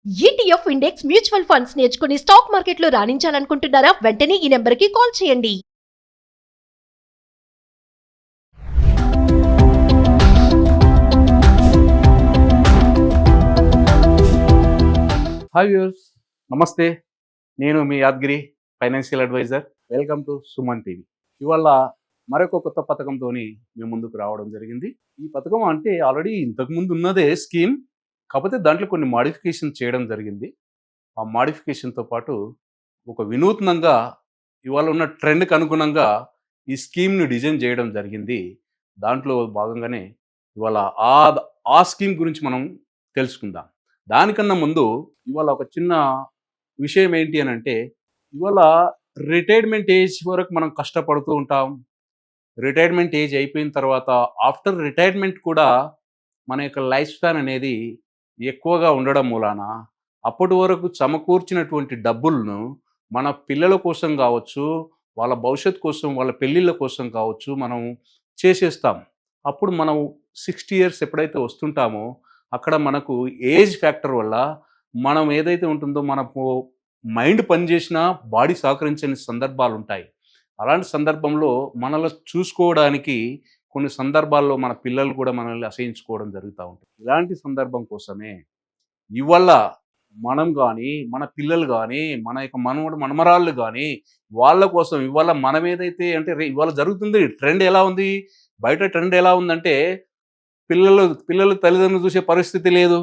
ETF index mutual funds నేర్చుకుని stock మార్కెట్లో రాణించాలనుకుంటున్నారా? వెంటనే ఈ నెంబర్కి కాల్ చేయండి. హాయ్ వ్యూవర్స్, నమస్తే. నేను మీ Yadgiri, financial advisor. Welcome to Suman TV. ఇవాళ మరొక కొత్త పథకంతో మేము ముందుకు రావడం జరిగింది. ఈ పథకం అంటే ఆల్రెడీ ఇంతకుముందు ఉన్నదే స్కీమ్, కాకపోతే దాంట్లో కొన్ని మాడిఫికేషన్ చేయడం జరిగింది. ఆ మాడిఫికేషన్తో పాటు ఒక వినూత్నంగా ఇవాళ ఉన్న ట్రెండ్కి అనుగుణంగా ఈ స్కీమ్ని డిజైన్ చేయడం జరిగింది. దాంట్లో భాగంగానే ఇవాళ ఆ స్కీమ్ గురించి మనం తెలుసుకుందాం. దానికన్నా ముందు ఇవాళ ఒక చిన్న విషయం ఏంటి అని అంటే, ఇవాళ రిటైర్మెంట్ ఏజ్ వరకు మనం కష్టపడుతూ ఉంటాం. రిటైర్మెంట్ ఏజ్ అయిపోయిన తర్వాత ఆఫ్టర్ రిటైర్మెంట్ కూడా మన యొక్క లైఫ్ స్పాన్ అనేది ఎక్కువగా ఉండడం మూలాన అప్పటి వరకు సమకూర్చినటువంటి డబ్బులను మన పిల్లల కోసం కావచ్చు, వాళ్ళ భవిష్యత్తు కోసం, వాళ్ళ పెళ్ళిళ్ళ కోసం కావచ్చు, మనం చేసేస్తాం. అప్పుడు మనం 60 ఇయర్స్ ఎప్పుడైతే వస్తుంటామో అక్కడ మనకు ఏజ్ ఫ్యాక్టర్ వల్ల మనం ఏదైతే ఉంటుందో మనకు మైండ్ పనిచేసినా బాడీ సహకరించని సందర్భాలు ఉంటాయి. అలాంటి సందర్భంలో మనల్ని చూసుకోవడానికి కొన్ని సందర్భాల్లో మన పిల్లలు కూడా మనల్ని అసహించుకోవడం జరుగుతూ ఉంటుంది. ఇలాంటి సందర్భం కోసమే ఇవాళ మనం కానీ, మన పిల్లలు కానీ, మన యొక్క మనమరాళ్ళు కానీ వాళ్ళ కోసం ఇవాళ మనం ఏదైతే అంటే ఇవాళ జరుగుతుంది ట్రెండ్ ఎలా ఉంది, బయట ట్రెండ్ ఎలా ఉందంటే పిల్లలు తల్లిదండ్రులు చూసే పరిస్థితి లేదు.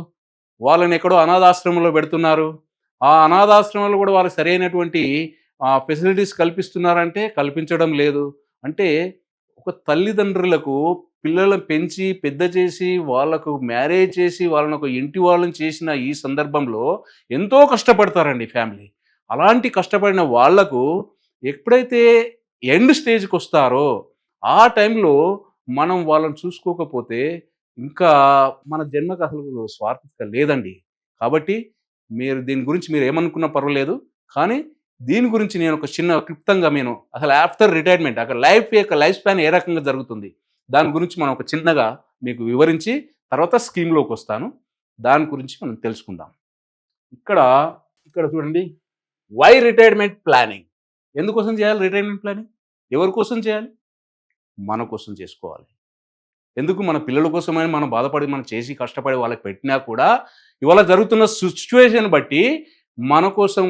వాళ్ళని ఎక్కడో అనాథాశ్రమంలో పెడుతున్నారు. ఆ అనాథాశ్రమంలో కూడా వాళ్ళకి సరైనటువంటి ఫెసిలిటీస్ కల్పిస్తున్నారంటే కల్పించడం లేదు. అంటే ఒక తల్లిదండ్రులకు పిల్లలను పెంచి పెద్ద చేసి వాళ్ళకు మ్యారేజ్ చేసి వాళ్ళని ఒక ఇంటి వాళ్ళని చేసిన ఈ సందర్భంలో ఎంతో కష్టపడతారండి ఫ్యామిలీ. అలాంటి కష్టపడిన వాళ్లకు ఎప్పుడైతే ఎండ్ స్టేజ్కి వస్తారో ఆ టైంలో మనం వాళ్ళని చూసుకోకపోతే ఇంకా మన జన్మకు అసలు స్వార్థత లేదండి. కాబట్టి దీని గురించి మీరు ఏమనుకున్నా పర్వాలేదు, కానీ దీని గురించి నేను ఒక చిన్న క్లుప్తంగా అసలు ఆఫ్టర్ రిటైర్మెంట్ అక్కడ లైఫ్ స్పాన్ ఏ రకంగా జరుగుతుంది దాని గురించి మనం ఒక చిన్నగా మీకు వివరించి తర్వాత స్కీమ్లోకి వస్తాను. దాని గురించి మనం తెలుసుకుందాం. ఇక్కడ చూడండి, వై రిటైర్మెంట్ ప్లానింగ్. ఎందుకోసం చేయాలి రిటైర్మెంట్ ప్లానింగ్? ఎవరి కోసం చేయాలి? మన కోసం చేసుకోవాలి. ఎందుకు? మన పిల్లల కోసమని మనం బాధపడి మనం చేసి కష్టపడి వాళ్ళకి పెట్టినా కూడా ఇవాళ జరుగుతున్న సిచ్యువేషన్ బట్టి మన కోసం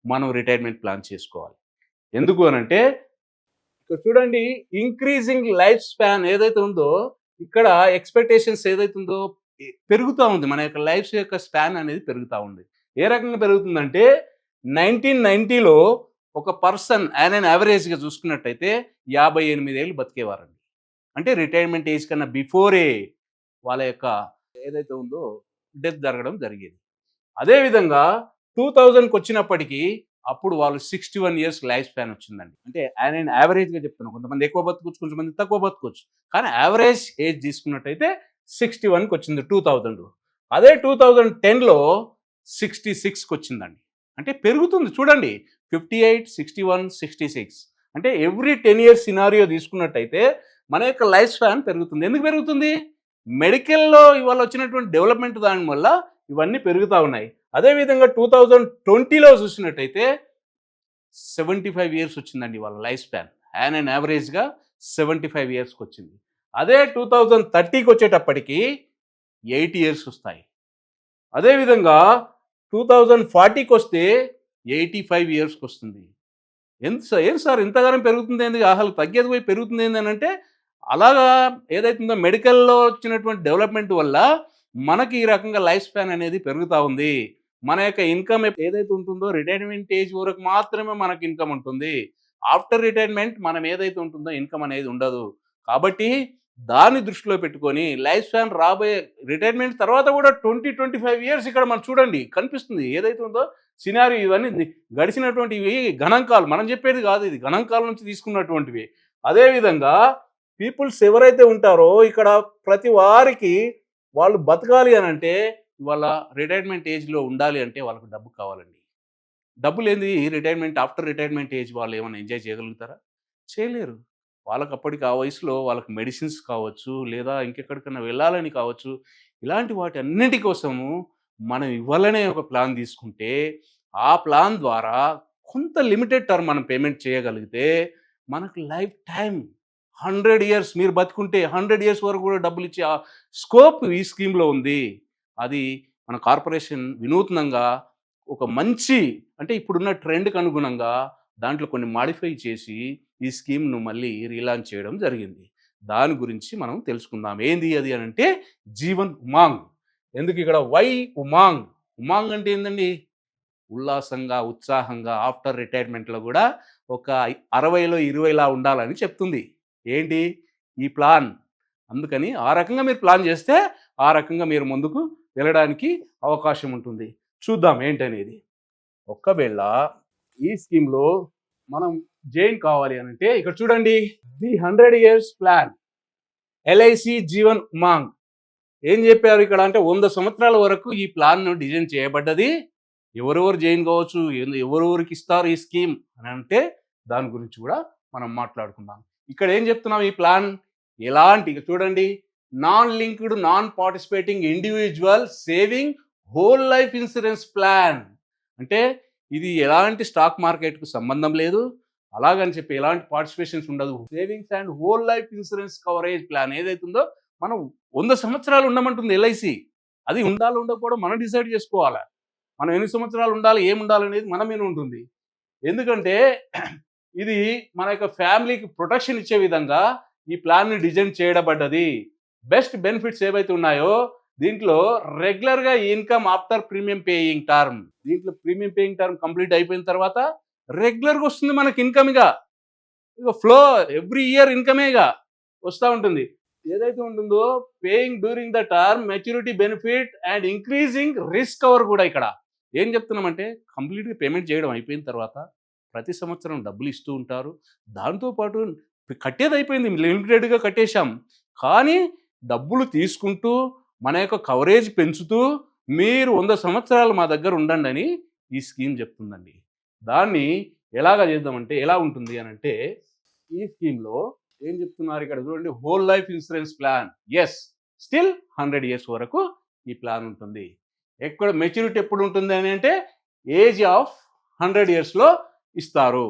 మనం రిటైర్మెంట్ ప్లాన్ చేసుకోవాలి. ఎందుకు అనంటే ఇక్కడ చూడండి, ఇంక్రీజింగ్ లైఫ్ స్పాన్ ఏదైతే ఉందో ఇక్కడ ఎక్స్పెక్టేషన్స్ ఏదైతే ఉందో పెరుగుతూ ఉంది. మన యొక్క లైఫ్ యొక్క స్పాన్ అనేది పెరుగుతూ ఉంది. ఏ రకంగా పెరుగుతుందంటే 1990లో ఒక పర్సన్ యావరేజ్గా చూసుకున్నట్టయితే 58 ఏళ్ళు బతికేవారండి. అంటే రిటైర్మెంట్ ఏజ్ కన్నా బిఫోరే వాళ్ళ యొక్క ఏదైతే ఉందో డెత్ జరగడం జరిగేది. అదేవిధంగా 2000కి వచ్చినప్పటికీ అప్పుడు వాళ్ళు 61 ఇయర్స్ లైఫ్ స్పాన్ వచ్చిందండి. అంటే నేను యావరేజ్గా చెప్తున్నాను. కొంతమంది ఎక్కువ బతుకోవచ్చు, కొంతమంది తక్కువ బతుకోవచ్చు, కానీ యావరేజ్ ఏజ్ తీసుకున్నట్టయితే 61కి వచ్చింది 2000. అదే 2010లో 66కి వచ్చిందండి. అంటే పెరుగుతుంది చూడండి, 58, 61, 66. అంటే ఎవ్రీ 10 ఇయర్స్ సినారియో తీసుకున్నట్టయితే మన యొక్క లైఫ్ స్పాన్ పెరుగుతుంది. ఎందుకు పెరుగుతుంది? మెడికల్లో ఇవాళ వచ్చినటువంటి డెవలప్మెంట్ దాని వల్ల ఇవన్నీ పెరుగుతూ ఉన్నాయి. అదేవిధంగా 2020లో చూసినట్టయితే 75 ఇయర్స్ వచ్చిందండి వాళ్ళ లైఫ్ స్పాన్. యావరేజ్గా 75 ఇయర్స్కి వచ్చింది. అదే 2030కి వచ్చేటప్పటికి 80 ఇయర్స్ వస్తాయి. అదేవిధంగా 2040కి వస్తే 85 ఇయర్స్కి వస్తుంది. ఏం సార్ ఇంతగానం పెరుగుతుంది ఏంది, అసలు తగ్గేది పోయి పెరుగుతుంది ఏంది అని అంటే, అలాగా ఏదైతుందో మెడికల్లో వచ్చినటువంటి డెవలప్మెంట్ వల్ల మనకి ఈ రకంగా లైఫ్ స్పాన్ అనేది పెరుగుతూ ఉంది. మన యొక్క ఇన్కమ్ ఏదైతే ఉంటుందో రిటైర్మెంట్ ఏజ్ వరకు మాత్రమే మనకి ఇన్కమ్ ఉంటుంది. ఆఫ్టర్ రిటైర్మెంట్ మనం ఏదైతే ఉంటుందో ఇన్కమ్ అనేది ఉండదు. కాబట్టి దాన్ని దృష్టిలో పెట్టుకొని లైఫ్ స్పాన్ రాబోయే రిటైర్మెంట్ తర్వాత కూడా 20-25 ఇయర్స్ ఇక్కడ మనం చూడండి కనిపిస్తుంది. ఏదైతే ఉందో సినారియో ఇవన్నీ గడిచినటువంటివి గణాంకాలు, మనం చెప్పేది కాదు, ఇది గణాంకాల నుంచి తీసుకున్నటువంటివి. అదేవిధంగా పీపుల్స్ ఎవరైతే ఉంటారో ఇక్కడ ప్రతి వారికి వాళ్ళు బతకాలి అని అంటే ఇవాళ రిటైర్మెంట్ ఏజ్లో ఉండాలి అంటే వాళ్ళకు డబ్బు కావాలండి. డబ్బు లేని ఆఫ్టర్ రిటైర్మెంట్ ఏజ్ వాళ్ళు ఏమైనా ఎంజాయ్ చేయగలుగుతారా? చేయలేరు. వాళ్ళకి అప్పటికి ఆ వయసులో వాళ్ళకి మెడిసిన్స్ కావచ్చు, లేదా ఇంకెక్కడికన్నా వెళ్ళాలని కావచ్చు, ఇలాంటి వాటి అన్నింటి కోసము మనం ఇవ్వాలనే ఒక ప్లాన్ తీసుకుంటే ఆ ప్లాన్ ద్వారా కొంత లిమిటెడ్ టర్మ్ మనం పేమెంట్ చేయగలిగితే మనకు లైఫ్ టైం 100 ఇయర్స్ మీరు బతుకుంటే 100 ఇయర్స్ వరకు కూడా డబ్బులు ఇచ్చే ఆ స్కోప్ ఈ స్కీమ్లో ఉంది. అది మన కార్పొరేషన్ వినూత్నంగా ఒక మంచి అంటే ఇప్పుడున్న ట్రెండ్కి అనుగుణంగా దాంట్లో కొన్ని మాడిఫై చేసి ఈ స్కీమ్ను మళ్ళీ రీలాంచ్ చేయడం జరిగింది. దాని గురించి మనం తెలుసుకుందాం. ఏంది అది అని అంటే జీవన్ ఉమాంగ్. ఎందుకు ఇక్కడ వై ఉమాంగ్? ఉమాంగ్ అంటే ఏందండి? ఉల్లాసంగా, ఉత్సాహంగా ఆఫ్టర్ రిటైర్మెంట్లో కూడా ఒక 60లో 20లా ఉండాలని చెప్తుంది. ఏంటి ఈ ప్లాన్? అందుకని ఆ రకంగా మీరు ప్లాన్ చేస్తే ఆ రకంగా మీరు ముందుకు వెళ్ళడానికి అవకాశం ఉంటుంది. చూద్దాం ఏంటనేది. ఒక్కవేళ ఈ స్కీమ్లో మనం జాయిన్ కావాలి అని అంటే ఇక్కడ చూడండి, the 100 years plan LIC Jeevan Umang. ఏం చెప్పారు ఇక్కడ అంటే 100 సంవత్సరాల వరకు ఈ ప్లాన్ను డిజైన్ చేయబడ్డది. ఎవరెవరు జాయిన్ కావచ్చు, ఎవరెవరికి ఇస్తారు ఈ స్కీమ్ అని అంటే దాని గురించి కూడా మనం మాట్లాడుకుందాం. ఇక్కడ ఏం చెప్తున్నాం, ఈ ప్లాన్ ఎలాంటి చూడండి, non linked non participating individual saving whole life insurance plan. అంటే ఇది ఎలాంటి స్టాక్ మార్కెట్కు సంబంధం లేదు, అలాగని చెప్పి ఎలాంటి పార్టిసిపేషన్స్ ఉండదు. Savings and whole life insurance coverage plan ఏదైతుందో మనం 100 సంవత్సరాలు ఉండమంటుంది ఎల్ఐసి. అది ఉండాలి ఉండకపోవడం మనం డిసైడ్ చేసుకోవాలి. మనం ఎన్ని సంవత్సరాలు ఉండాలి, ఏమి ఉండాలనేది మన మీద ఉంటుంది. ఎందుకంటే ఇది మన యొక్క ఫ్యామిలీకి ప్రొటెక్షన్ ఇచ్చే విధంగా ఈ ప్లాన్ని డిజైన్ చేయబడ్డది. బెస్ట్ బెనిఫిట్స్ ఏవైతే ఉన్నాయో దీంట్లో రెగ్యులర్గా income after premium paying term. దీంట్లో ప్రీమియం పేయింగ్ టర్మ్ కంప్లీట్ అయిపోయిన తర్వాత రెగ్యులర్గా వస్తుంది మనకి ఇన్కమ్గా. ఇక ఫ్లో ఎవ్రీ ఇయర్ ఇన్కమేగా వస్తూ ఉంటుంది. ఏదైతే ఉంటుందో paying during the term, maturity benefit and increasing risk cover కూడా. ఇక్కడ ఏం చెప్తున్నామంటే కంప్లీట్గా పేమెంట్ చేయడం అయిపోయిన తర్వాత ప్రతి సంవత్సరం డబ్బులు ఇస్తూ ఉంటారు. దాంతోపాటు కట్టేది అయిపోయింది, లిమిటెడ్గా కట్టేశాం, కానీ డబ్బులు తీసుకుంటూ మన యొక్క కవరేజ్ పెంచుతూ మీరు 100 సంవత్సరాలు మా దగ్గర ఉండండి అని ఈ స్కీమ్ చెప్తుందండి. దాన్ని ఎలాగా చేద్దామంటే ఎలా ఉంటుంది అని అంటే ఈ స్కీమ్లో ఏం చెప్తున్నారు ఇక్కడ చూడండి, whole life insurance plan. Yes, still 100 years వరకు ఈ ప్లాన్ ఉంటుంది. ఎక్కడ మెచ్యూరిటీ ఎప్పుడు ఉంటుంది అని అంటే ఏజ్ ఆఫ్ 100 ఇయర్స్లో ఇస్తారు.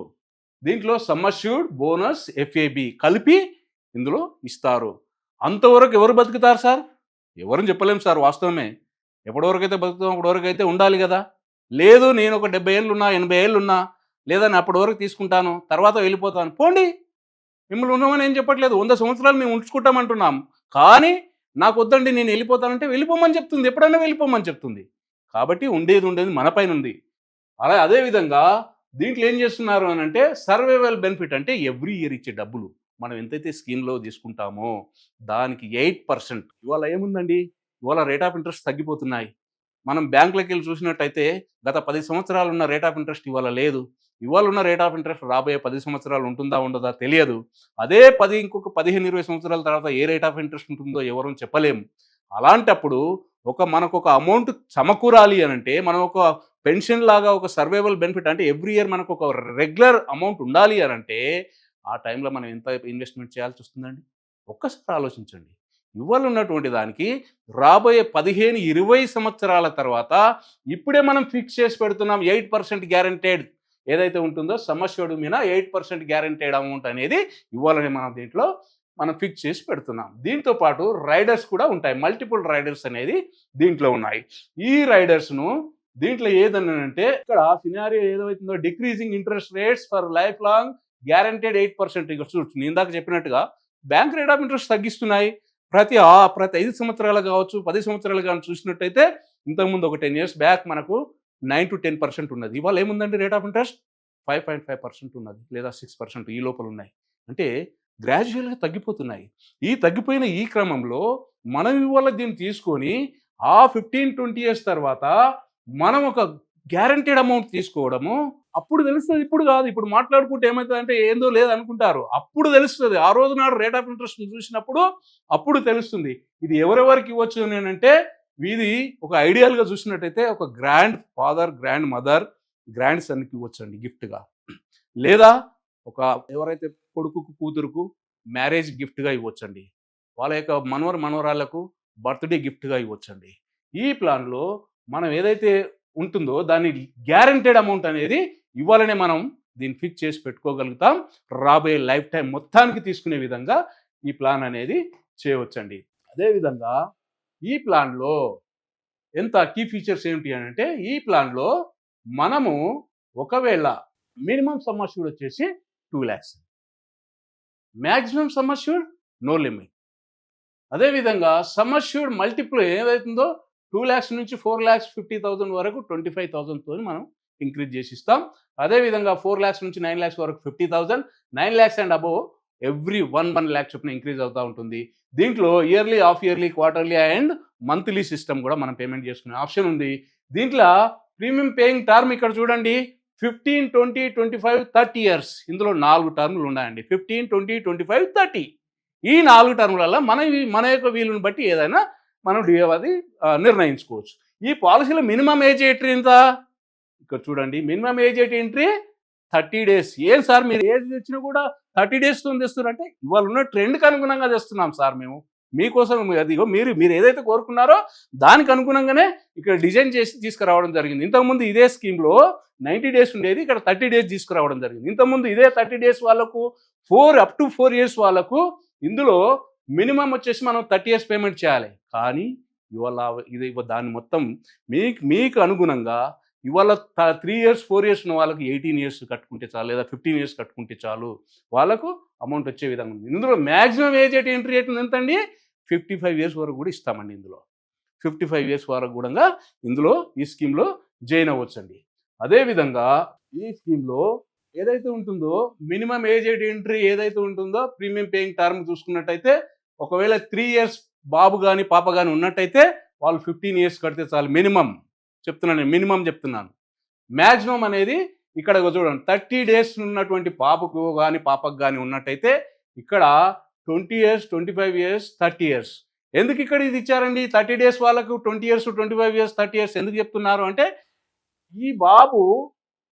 దీంట్లో సమ్మర్ష్యూర్డ్, బోనస్, ఎఫ్ఏబి కలిపి ఇందులో ఇస్తారు. అంతవరకు ఎవరు బతుకుతారు సార్? ఎవరని చెప్పలేము సార్, వాస్తవమే. ఎప్పటివరకు అయితే బతుకుతాం అప్పటివరకు అయితే ఉండాలి కదా. లేదు నేను ఒక 70 ఏళ్ళు ఉన్నా, 80 ఏళ్ళు ఉన్నా, లేదా నేను అప్పటి వరకు తీసుకుంటాను తర్వాత వెళ్ళిపోతాను, పోండి. మిమ్మల్ని ఉన్నామని ఏం చెప్పట్లేదు, 100 సంవత్సరాలు మేము ఉంచుకుంటామంటున్నాం. కానీ నాకు వద్దండి నేను వెళ్ళిపోతానంటే వెళ్ళిపోమని చెప్తుంది, ఎప్పుడైనా వెళ్ళిపోమని చెప్తుంది. కాబట్టి ఉండేది మన పైన ఉంది. అలా అదేవిధంగా దీంట్లో ఏం చేస్తున్నారు అని అంటే సర్వైవల్ బెనిఫిట్, అంటే ఎవ్రీ ఇయర్ ఇచ్చే డబ్బులు మనం ఎంతైతే స్కీమ్లో తీసుకుంటామో దానికి 8%. ఇవాళ ఏముందండి, ఇవాళ రేట్ ఆఫ్ ఇంట్రెస్ట్ తగ్గిపోతున్నాయి. మనం బ్యాంకులకు వెళ్ళి చూసినట్టయితే గత 10 సంవత్సరాలు ఉన్న రేట్ ఆఫ్ ఇంట్రెస్ట్ ఇవాళ లేదు. ఇవాళ ఉన్న రేట్ ఆఫ్ ఇంట్రెస్ట్ రాబోయే 10 సంవత్సరాలు ఉంటుందా ఉండదా తెలియదు. అదే ఇంకొక 15-20 సంవత్సరాల తర్వాత ఏ రేట్ ఆఫ్ ఇంట్రెస్ట్ ఉంటుందో ఎవరూ చెప్పలేము. అలాంటప్పుడు మనకు ఒక అమౌంట్ సమకూరాలి అని అంటే మనం ఒక పెన్షన్ లాగా ఒక సర్వైవల్ బెనిఫిట్, అంటే ఎవ్రీ ఇయర్ మనకు ఒక రెగ్యులర్ అమౌంట్ ఉండాలి అని అంటే ఆ టైంలో మనం ఎంత ఇన్వెస్ట్మెంట్ చేయాల్సి వస్తుందండి? ఒక్కసారి ఆలోచించండి. ఇవాళ ఉన్నటువంటి దానికి రాబోయే 15-20 సంవత్సరాల తర్వాత ఇప్పుడే మనం ఫిక్స్ చేసి పెడుతున్నాం 8% గ్యారంటెడ్ ఏదైతే ఉంటుందో సమ్మర్ష్యూర్డ్ మీద 8% గ్యారంటెడ్ అమౌంట్ అనేది ఇవ్వాలని మనం దీంట్లో మనం ఫిక్స్ చేసి పెడుతున్నాం. దీంతో పాటు రైడర్స్ కూడా ఉంటాయి, మల్టిపుల్ రైడర్స్ అనేది దీంట్లో ఉన్నాయి. ఈ రైడర్స్ను దీంట్లో ఏదనంటే ఇక్కడ సినారియో ఏదైతుందో decreasing interest rates for life long guaranteed 8%. ఇక చూడు నేను ఇందాక చెప్పినట్టుగా బ్యాంక్ రేట్ ఆఫ్ ఇంట్రెస్ట్ తగ్గిస్తున్నాయి. ప్రతి 5 సంవత్సరాలు కావచ్చు, 10 సంవత్సరాలు కానీ చూసినట్టయితే ఇంతకుముందు ఒక 10 years బ్యాక్ మనకు 9 to 10% ఉన్నది. ఇవాళ ఏముందండి రేట్ ఆఫ్ ఇంట్రెస్ట్ 5.5% ఉన్నది, లేదా 6% ఈ లోపల ఉన్నాయి. అంటే గ్రాడ్యువల్గా తగ్గిపోతున్నాయి. ఈ తగ్గిపోయిన ఈ క్రమంలో మనం ఇవాళ దీన్ని తీసుకొని 15-20 years తర్వాత మనం ఒక గ్యారంటీడ్ అమౌంట్ తీసుకోవడము అప్పుడు తెలుస్తుంది, ఇప్పుడు కాదు. ఇప్పుడు మాట్లాడుకుంటే ఏమవుతుందంటే ఏందో లేదు అనుకుంటారు, అప్పుడు తెలుస్తుంది. ఆ రోజు నాడు రేట్ ఆఫ్ ఇంట్రెస్ట్ చూసినప్పుడు అప్పుడు తెలుస్తుంది. ఇది ఎవరెవరికి ఇవ్వచ్చు అని అంటే ఇది ఒక ఐడియల్గా చూసినట్టయితే ఒక గ్రాండ్ ఫాదర్, గ్రాండ్ మదర్, గ్రాండ్ సన్కి ఇవ్వచ్చండి గిఫ్ట్గా, లేదా ఒక ఎవరైతే కొడుకుకు కూతురుకు మ్యారేజ్ గిఫ్ట్గా ఇవ్వచ్చండి, వాళ్ళ యొక్క మనవరాళ్లకు బర్త్డే గిఫ్ట్గా ఇవ్వచ్చండి. ఈ ప్లాన్లో మనం ఏదైతే ఉంటుందో దాని గ్యారంటెడ్ అమౌంట్ అనేది ఇవ్వాలనే మనం దీన్ని ఫిక్స్ చేసి పెట్టుకోగలుగుతాం. రాబోయే లైఫ్ టైం మొత్తానికి తీసుకునే విధంగా ఈ ప్లాన్ అనేది చేయవచ్చండి. అదేవిధంగా ఈ ప్లాన్లో ఎంత కీ ఫీచర్స్ ఏంటి అని అంటే, ఈ ప్లాన్లో మనము ఒకవేళ మినిమం సమ్ అష్యూర్డ్ వచ్చేసి 2 lakhs, maximum sum assured no limit. అదేవిధంగా సమ్ అష్యూర్డ్ మల్టిపుల్ ఏదైతుందో 2 lakhs నుంచి 4,50,000 వరకు 25,000తో మనం ఇంక్రీజ్ చేసి ఇస్తాం. అదేవిధంగా 4 lakhs నుంచి 9 lakhs వరకు 50,000, 9 lakhs and above every 1 lakh చొప్పున ఇంక్రీజ్ అవుతూ ఉంటుంది. దీంట్లో yearly, half yearly, quarterly and monthly system కూడా మనం పేమెంట్ చేసుకునే ఆప్షన్ ఉంది. దీంట్లో ప్రీమియం పేయింగ్ టర్మ్ ఇక్కడ చూడండి, 15, 20, 25, 30 years. ఇందులో 4 టర్ములు ఉన్నాయండి. 15, 20, 25, 30. ఈ 4 టర్ములలో మన యొక్క వీలుని బట్టి ఏదైనా మనం అది నిర్ణయించుకోవచ్చు. ఈ పాలసీలో మినిమం ఏజ్ ఎంట్రీ ఎంత? ఇక్కడ చూడండి, మినిమం ఏజ్ ఎంట్రీ 30 days. ఏం సార్ మీరు ఏజ్ తెచ్చినా కూడా 30 days తెస్తున్నారంటే ఇవాళ ఉన్న ట్రెండ్కి అనుగుణంగా తెస్తున్నాం సార్ మేము మీకోసం. అదిగో మీరు ఏదైతే కోరుకున్నారో దానికి అనుగుణంగానే ఇక్కడ డిజైన్ చేసి తీసుకురావడం జరిగింది. ఇంతకుముందు ఇదే స్కీమ్లో 90 days ఉండేది, ఇక్కడ 30 days తీసుకురావడం జరిగింది. ఇంతకుముందు ఇదే 30 days వాళ్ళకు up to 4 years వాళ్ళకు ఇందులో మినిమం వచ్చేసి మనం 30 years పేమెంట్ చేయాలి. కానీ ఇవాళ దాన్ని మొత్తం మీకు అనుగుణంగా ఇవాళ 3 years 4 years ఉన్న వాళ్ళకి 18 years కట్టుకుంటే చాలు, లేదా 15 years కట్టుకుంటే చాలు, వాళ్ళకు అమౌంట్ వచ్చే విధంగా ఉంది. ఇందులో మ్యాక్సిమం ఏజ్ ఎంట్రీ రేట్ ఎంతండి? 55 years వరకు కూడా ఇస్తామండి. ఇందులో 55 years వరకు కూడా ఇందులో ఈ స్కీమ్లో జాయిన్ అవ్వచ్చండి. అదేవిధంగా ఈ స్కీమ్లో ఏదైతే ఉంటుందో మినిమం ఏజ్ ఎంట్రీ ఏదైతే ఉంటుందో ప్రీమియం పేయింగ్ టర్మ్ చూసుకున్నట్టయితే, ఒకవేళ 3 years బాబు కానీ పాప కానీ ఉన్నట్టయితే వాళ్ళు 15 years కడితే చాలు. మినిమం చెప్తున్నాను. మ్యాక్సిమం అనేది ఇక్కడ చూడండి, 30 days ఉన్నటువంటి పాపకు కానీ పాపకు కానీ ఉన్నట్టయితే ఇక్కడ 20 years, 25 years, 30 years. ఎందుకు ఇక్కడ ఇది ఇచ్చారండి? 30 days వాళ్ళకు 20 years, 25 years, 30 years ఎందుకు చెప్తున్నారు అంటే, ఈ బాబు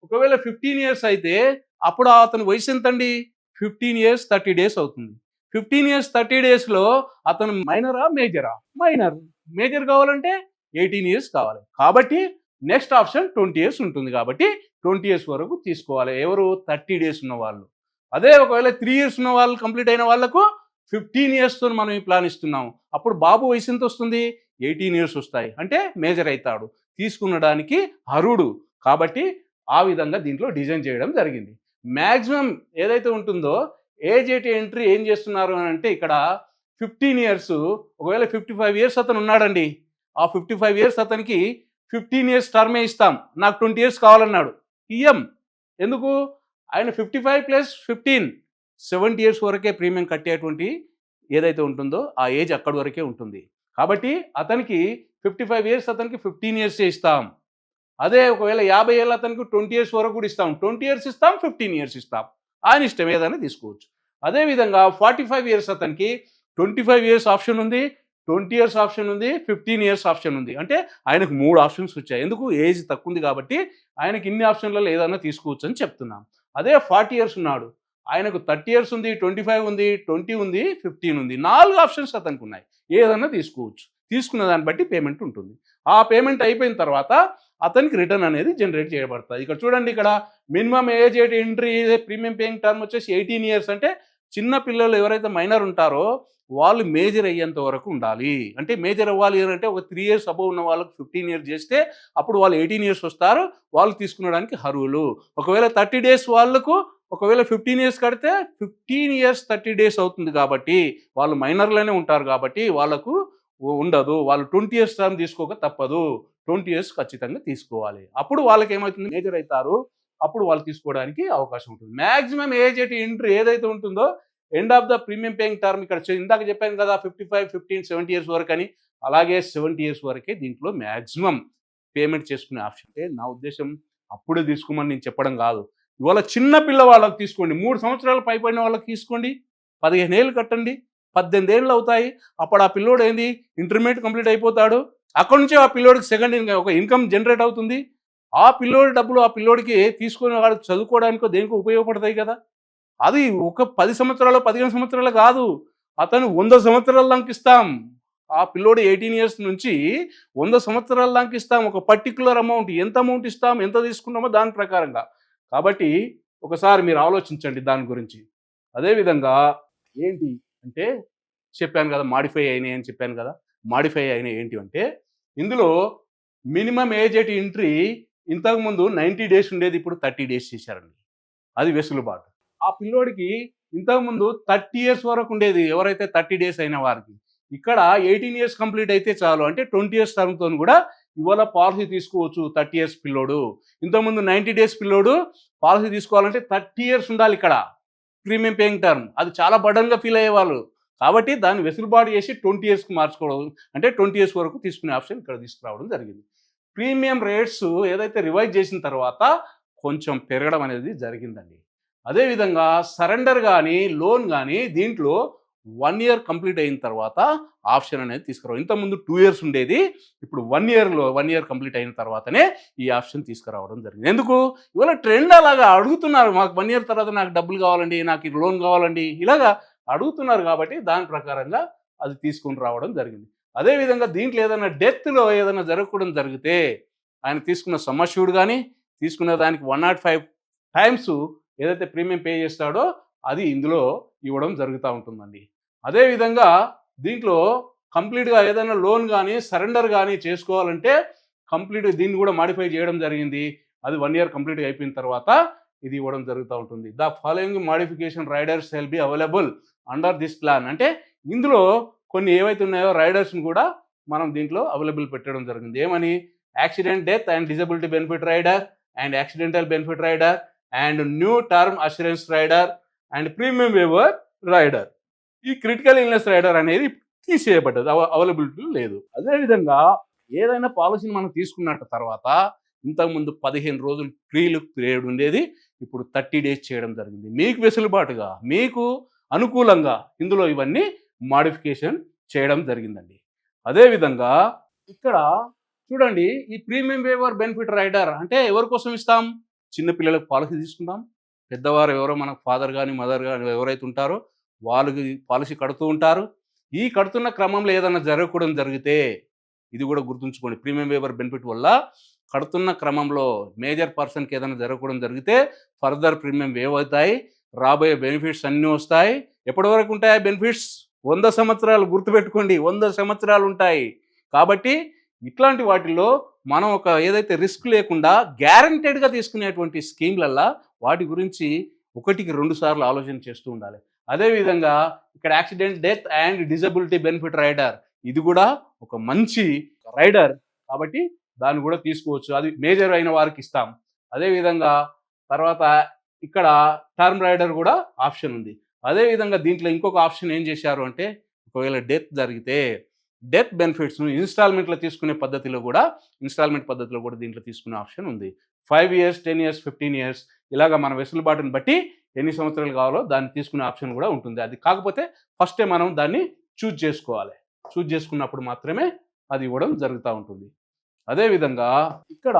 ఒకవేళ 15 years అయితే అప్పుడు అతని వయసు ఎంతండి? 15 years 30 days అవుతుంది. 15 years 30 daysలో అతను మైనరా మేజరా? మేజర్ కావాలంటే 18 years కావాలి. కాబట్టి నెక్స్ట్ ఆప్షన్ 20 years ఉంటుంది. కాబట్టి 20 years వరకు తీసుకోవాలి ఎవరు? 30 days ఉన్న వాళ్ళు. అదే ఒకవేళ 3 years ఉన్న వాళ్ళు కంప్లీట్ అయిన వాళ్ళకు 15 yearsతో మనం ఈ ప్లాన్ ఇస్తున్నాము. అప్పుడు బాబు వయసు ఎంత వస్తుంది? 18 years వస్తాయి. అంటే మేజర్ అవుతాడు, తీసుకునడానికి అర్హుడు. కాబట్టి ఆ విధంగా దీంట్లో డిజైన్ చేయడం జరిగింది. మ్యాక్సిమం ఏదైతే ఉంటుందో ఏజ్ ఎంట్రీ ఏం చేస్తున్నారు అని అంటే, ఇక్కడ 15 years, ఒకవేళ 55 years అతను ఉన్నాడండి, ఆ 55 years అతనికి 15 years టర్మే ఇస్తాం. నాకు 20 years కావాలన్నాడు, ఇయ్యం. ఎందుకు? ఆయన 55 + 15 70 years వరకే ప్రీమియం కట్టేటువంటి ఏదైతే ఉంటుందో ఆ ఏజ్ అక్కడి వరకే ఉంటుంది. కాబట్టి అతనికి 55 years అతనికి 15 years ఇస్తాం. అదే ఒకవేళ 50 ఏళ్ళు అతనికి 20 years వరకు కూడా ఇస్తాం. 20 years ఇస్తాం, 15 years ఇస్తాం. ఆయన ఇష్టం ఏదైనా తీసుకోవచ్చు. అదేవిధంగా 45 years అతనికి 25 years ఆప్షన్ ఉంది, 20 years ఆప్షన్ ఉంది, 15 years ఆప్షన్ ఉంది. అంటే ఆయనకు 3 ఆప్షన్స్ వచ్చాయి. ఎందుకు? ఏజ్ తక్కువ ఉంది కాబట్టి ఆయనకి ఇన్ని ఆప్షన్లలో ఏదైనా తీసుకోవచ్చు అని చెప్తున్నాం. అదే 40 years ఉన్నాడు, ఆయనకు 30 years ఉంది, 25 ఉంది, 20 ఉంది, 15 ఉంది. 4 ఆప్షన్స్ అతనికి ఉన్నాయి. ఏదైనా తీసుకోవచ్చు. తీసుకున్న దాన్ని బట్టి పేమెంట్ ఉంటుంది. ఆ పేమెంట్ అయిపోయిన తర్వాత అతనికి రిటర్న్ అనేది జనరేట్ చేయబడుతుంది. ఇక్కడ చూడండి, ఇక్కడ minimum age entry premium paying term వచ్చేసి 18 years. అంటే చిన్న పిల్లలు ఎవరైతే మైనర్ ఉంటారో వాళ్ళు మేజర్ అయ్యేంత వరకు ఉండాలి. అంటే మేజర్ అవ్వాలి అంటే ఒక 3 years అబోవ్ ఉన్న వాళ్ళకి 15 years చేస్తే అప్పుడు వాళ్ళు 18 years వస్తారు, వాళ్ళు తీసుకునడానికి అర్హులు. ఒకవేళ 30 days వాళ్ళకు ఒకవేళ 15 years కడితే 15 years 30 days అవుతుంది. కాబట్టి వాళ్ళు మైనర్లోనే ఉంటారు కాబట్టి వాళ్ళకు ఉండదు. వాళ్ళు 20 years టర్మ్ తీసుకోక తప్పదు. 20 years ఖచ్చితంగా తీసుకోవాలి. అప్పుడు వాళ్ళకి ఏమవుతుంది? మేజర్ అవుతారు. అప్పుడు వాళ్ళు తీసుకోవడానికి అవకాశం ఉంటుంది. మ్యాక్సిమం ఏజ్ ఎంట్రీ ఏదైతే ఉంటుందో end of the premium paying term, ఇక్కడ ఇందాక చెప్పాను కదా 55, 15, 70 years వరకు అని, అలాగే 70 years వరకే దీంట్లో మ్యాక్సిమం పేమెంట్ చేసుకునే ఆప్షన్. అంటే నా ఉద్దేశం అప్పుడే తీసుకోమని నేను చెప్పడం కాదు. ఇవాళ చిన్న పిల్ల వాళ్ళకి తీసుకోండి, 3 సంవత్సరాలు పైపడిన వాళ్ళకి తీసుకోండి, 15 ఏళ్ళు కట్టండి, 18 ఏళ్ళు అవుతాయి. అప్పుడు ఆ పిల్లోడు ఏంది? ఇంటర్మీడియట్ కంప్లీట్ అయిపోతాడు. అక్కడి నుంచి ఆ పిల్లోడికి సెకండ్ ఒక ఇన్కమ్ జనరేట్ అవుతుంది. ఆ పిల్లోడి డబ్బులు ఆ పిల్లోడికి తీసుకునే వాడు చదువుకోవడానికో దేనికో ఉపయోగపడతాయి కదా. అది ఒక 10 సంవత్సరాలు 15 సంవత్సరాలు కాదు, అతను 100 సంవత్సరాల దాకా ఇస్తాం. ఆ పిల్లోడు 18 ఇయర్స్ నుంచి 100 సంవత్సరాల దాకా ఇస్తాం. ఒక పర్టిక్యులర్ అమౌంట్, ఎంత అమౌంట్ ఇస్తాం, ఎంత తీసుకున్నామో దాని ప్రకారంగా. కాబట్టి ఒకసారి మీరు ఆలోచించండి దాని గురించి. అదేవిధంగా ఏంటి అంటే చెప్పాను కదా, మాడిఫై అయినాయి అని చెప్పాను కదా. మాడిఫై అయినాయి ఏంటి అంటే, ఇందులో మినిమం ఏజ్ ఎట్ ఎంట్రీ ఇంతకుముందు 90 డేస్ ఉండేది, ఇప్పుడు 30 డేస్ చేశారండి. అది వెసులుబాటు. ఆ పిల్లోడికి ఇంతకుముందు 30 ఇయర్స్ వరకు ఉండేది, ఎవరైతే 30 డేస్ అయిన వారికి. ఇక్కడ 18 ఇయర్స్ కంప్లీట్ అయితే చాలు, అంటే 20 ఇయర్స్ టర్మ్తో కూడా ఇవాళ పాలసీ తీసుకోవచ్చు 30 ఇయర్స్ పిల్లోడు. ఇంతకుముందు 90 డేస్ పిల్లోడు పాలసీ తీసుకోవాలంటే 30 ఇయర్స్ ఉండాలి ఇక్కడ ప్రీమియం పేయింగ్ టర్మ్. అది చాలా బర్డన్గా ఫీల్ అయ్యేవాళ్ళు. కాబట్టి దాన్ని వెసులుబాటు చేసి 20 ఇయర్స్కి మార్చుకోవడం, అంటే 20 ఇయర్స్ వరకు తీసుకునే ఆప్షన్ ఇక్కడ తీసుకురావడం జరిగింది. ప్రీమియం రేట్స్ ఏదైతే రివైజ్ చేసిన తర్వాత కొంచెం పెరగడం అనేది జరిగిందండి. అదేవిధంగా సరెండర్ కానీ లోన్ కానీ దీంట్లో 1 ఇయర్ కంప్లీట్ అయిన తర్వాత ఆప్షన్ అనేది తీసుకురావడం. ఇంతకుముందు 2 ఇయర్స్ ఉండేది, ఇప్పుడు 1 ఇయర్ కంప్లీట్ అయిన తర్వాతనే ఈ ఆప్షన్ తీసుకురావడం జరిగింది. ఎందుకు? ఇవాళ ట్రెండ్ అలాగా అడుగుతున్నారు, మాకు 1 ఇయర్ తర్వాత నాకు డబ్బులు కావాలండి, నాకు లోన్ కావాలండి, ఇలాగా అడుగుతున్నారు. కాబట్టి దాని ప్రకారంగా అది తీసుకుని రావడం జరిగింది. అదేవిధంగా దీంట్లో ఏదైనా డెత్లో ఏదైనా జరగకూడదు జరిగితే ఆయన తీసుకున్న సమ్ అష్యూర్డ్ కానీ తీసుకున్న దానికి 105 టైమ్స్ ఏదైతే ప్రీమియం పే చేస్తాడో అది ఇందులో ఇవ్వడం జరుగుతూ ఉంటుందండి. అదేవిధంగా దీంట్లో కంప్లీట్గా ఏదైనా లోన్ కానీ సరెండర్ కానీ చేసుకోవాలంటే కంప్లీట్గా దీన్ని కూడా మాడిఫై చేయడం జరిగింది. అది 1 ఇయర్ కంప్లీట్గా అయిపోయిన తర్వాత ఇది ఇవ్వడం జరుగుతూ ఉంటుంది. The following modification riders will be available under this plan. అంటే ఇందులో కొన్ని ఏవైతే ఉన్నాయో రైడర్స్ని కూడా మనం దీంట్లో అవైలబుల్ పెట్టడం జరిగింది. ఏమని? Accident death and disability benefit rider and accidental benefit rider and new term assurance rider and premium waiver rider. ఈ క్రిటికల్ ఇల్నెస్ రైడర్ అనేది తీసేయబడ్డది, అవైలబిలిటీ లేదు. అదేవిధంగా ఏదైనా పాలసీని మనం తీసుకున్నట్టు తర్వాత ఇంతకుముందు 15 రోజులు ప్రీ లుక్ పీరియడ్ ఉండేది, ఇప్పుడు 30 డేస్ చేయడం జరిగింది. మీకు వెసులుబాటుగా, మీకు అనుకూలంగా ఇందులో ఇవన్నీ మాడిఫికేషన్ చేయడం జరిగిందండి. అదేవిధంగా ఇక్కడ చూడండి, ఈ ప్రీమియం వేవర్ బెనిఫిట్ రైడర్ అంటే ఎవరి కోసం ఇస్తాం? చిన్నపిల్లలకు పాలసీ తీసుకుంటాం, పెద్దవారు ఎవరో మనకు ఫాదర్ కానీ మదర్ కానీ ఎవరైతే ఉంటారో వాళ్ళకి పాలసీ కడుతూ ఉంటారు. ఈ కడుతున్న క్రమంలో ఏదైనా జరగకూడదు జరిగితే, ఇది కూడా గుర్తుంచుకోండి, ప్రీమియం వేవర్ బెనిఫిట్ వల్ల కడుతున్న క్రమంలో మేజర్ పర్సన్కి ఏదైనా జరగకూడదు జరిగితే ఫర్దర్ ప్రీమియం వేవ్ అవుతాయి, రాబోయే బెనిఫిట్స్ అన్నీ వస్తాయి. ఎప్పటి వరకు ఉంటాయి బెనిఫిట్స్? 100 సంవత్సరాలు. గుర్తుపెట్టుకోండి, 100 సంవత్సరాలు ఉంటాయి. కాబట్టి ఇట్లాంటి వాటిల్లో మనం ఒక ఏదైతే రిస్క్ లేకుండా గ్యారంటెడ్గా తీసుకునేటువంటి స్కీమ్లల్లా వాటి గురించి 1కి 2 సార్లు ఆలోచన చేస్తూ ఉండాలి. అదేవిధంగా ఇక్కడ accident death and disability benefit rider, ఇది కూడా ఒక మంచి రైడర్ కాబట్టి దాన్ని కూడా తీసుకోవచ్చు. అది మేజర్ అయిన వారికి ఇస్తాం. అదేవిధంగా తర్వాత ఇక్కడ టర్మ్ రైడర్ కూడా ఆప్షన్ ఉంది. అదేవిధంగా దీంట్లో ఇంకొక ఆప్షన్ ఏం చేశారు అంటే, ఒకవేళ డెత్ జరిగితే డెత్ బెనిఫిట్స్ను ఇన్స్టాల్మెంట్లో తీసుకునే పద్ధతిలో కూడా దీంట్లో తీసుకునే ఆప్షన్ ఉంది. 5 ఇయర్స్, 10 ఇయర్స్, 15 ఇయర్స్ ఇలాగా మన వెసులుబాటుని బట్టి ఎన్ని సంవత్సరాలు కావాలో దాన్ని తీసుకునే ఆప్షన్ కూడా ఉంటుంది. అది కాకపోతే ఫస్టే మనం దాన్ని చూజ్ చేసుకోవాలి. చూజ్ చేసుకున్నప్పుడు మాత్రమే అది ఇవ్వడం జరుగుతూ ఉంటుంది. అదేవిధంగా ఇక్కడ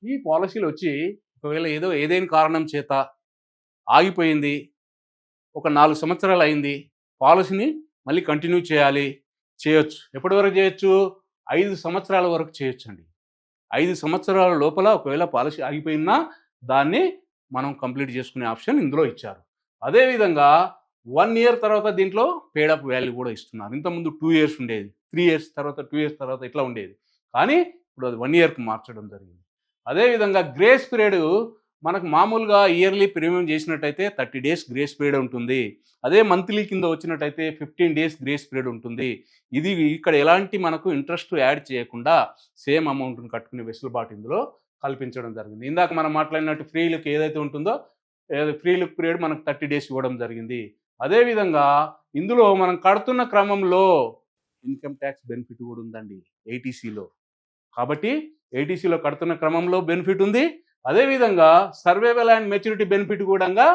ఈ పాలసీలు వచ్చి ఒకవేళ ఏదైనా కారణం చేత ఆగిపోయింది, ఒక 4 సంవత్సరాలు అయింది, పాలసీని మళ్ళీ కంటిన్యూ చేయొచ్చు. ఎప్పటి వరకు చేయొచ్చు? 5 సంవత్సరాల వరకు చేయొచ్చు అండి. 5 సంవత్సరాల లోపల ఒకవేళ పాలసీ ఆగిపోయినా దాన్ని మనం కంప్లీట్ చేసుకునే ఆప్షన్ ఇందులో ఇచ్చారు. అదేవిధంగా 1 ఇయర్ తర్వాత దీంట్లో పేడప్ వాల్యూ కూడా ఇస్తున్నారు. ఇంతకుముందు 2 ఇయర్స్ ఉండేది, 3 ఇయర్స్ తర్వాత 2 ఇయర్స్ తర్వాత ఇట్లా ఉండేది, కానీ ఇప్పుడు అది 1 ఇయర్కి మార్చడం జరిగింది. అదేవిధంగా గ్రేస్ పీరియడ్ మనకు మామూలుగా ఇయర్లీ ప్రీమియం చేసినట్టయితే 30 డేస్ గ్రేస్ పీరియడ్ ఉంటుంది. అదే మంత్లీ కింద వచ్చినట్టయితే 15 డేస్ గ్రేస్ పీరియడ్ ఉంటుంది. ఇది ఇక్కడ ఎలాంటి మనకు ఇంట్రెస్ట్ యాడ్ చేయకుండా సేమ్ అమౌంట్ని కట్టుకునే వెసులుబాటు ఇందులో కల్పించడం జరిగింది. ఇందాక మనం మాట్లాడినట్టు ఫ్రీ లుక్ ఏదైతే ఉంటుందో ఫ్రీ లుక్ పీరియడ్ మనకు 30 డేస్ ఇవ్వడం జరిగింది. అదేవిధంగా ఇందులో మనం కడుతున్న క్రమంలో ఇన్కమ్ ట్యాక్స్ బెనిఫిట్ కూడా ఉందండి ఏటీసీలో. కాబట్టి ఏటీసీలో కడుతున్న క్రమంలో బెనిఫిట్ ఉంది. అదేవిధంగా సర్వైవల్ అండ్ మెచ్యూరిటీ బెనిఫిట్ కూడా